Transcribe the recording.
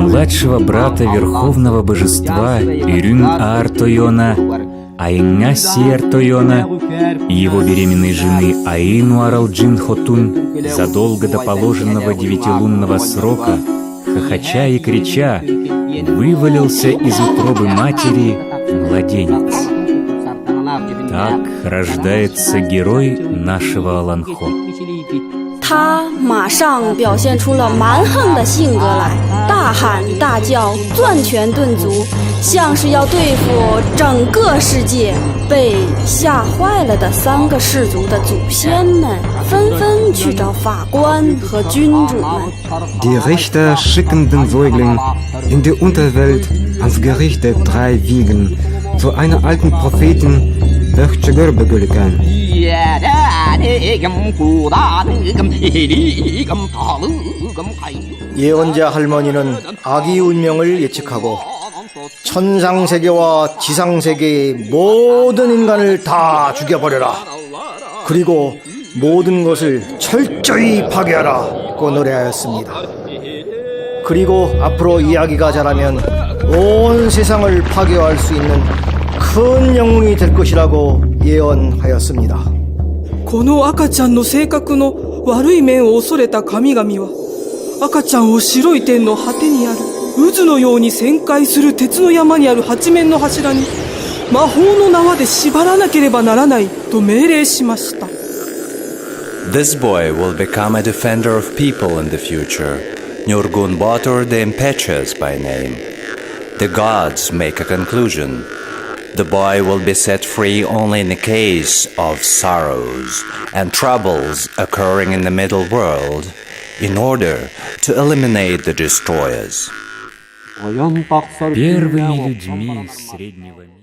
младшего брата верховного божества Ирюн-Аар Тойона, Аинга-Сиер Тойона и его беременной жены Аину-Аралджин-Хотун задолго до положенного 9-лунного срока, хохоча и крича, вывалился из утробы матери младенец. Так рождается герой нашего Аланхо. 他马上表现出了蛮横的性格来，大喊大叫，攥拳顿足，像是要对付整个世界。被吓坏了的3个氏族的祖先们纷纷去找法官和君主们。Die Richter schicken den Säugling in die Unterwelt ans Gericht der 3 Wiegen zu einer alten Prophetin, welche Görbe Gülkan. 예언자 할머니는 아기 운명을 예측하고 천상세계와 지상세계의 모든 인간을 다 죽여버려라. 그리고 모든 것을 철저히 파괴하라고 노래하였습니다. 그리고 앞으로 이야기가 자라면 온 세상을 파괴할 수 있는 큰 영웅이 될 것이라고 예언하였습니다. この赤ちゃんの性格の悪い面を恐れた神々は、赤ちゃんを白い天の果てにある渦のように旋回する鉄の山にある8面の柱に魔法の縄で縛らなければならないと命令しました。 This boy will become a defender of people in the future, Nurgun Batur the Impetuous by name. The gods make a conclusion. The boy will be set free only in the case of sorrows and troubles occurring in the middle world in order to eliminate the destroyers. Первыми людьми Среднего мира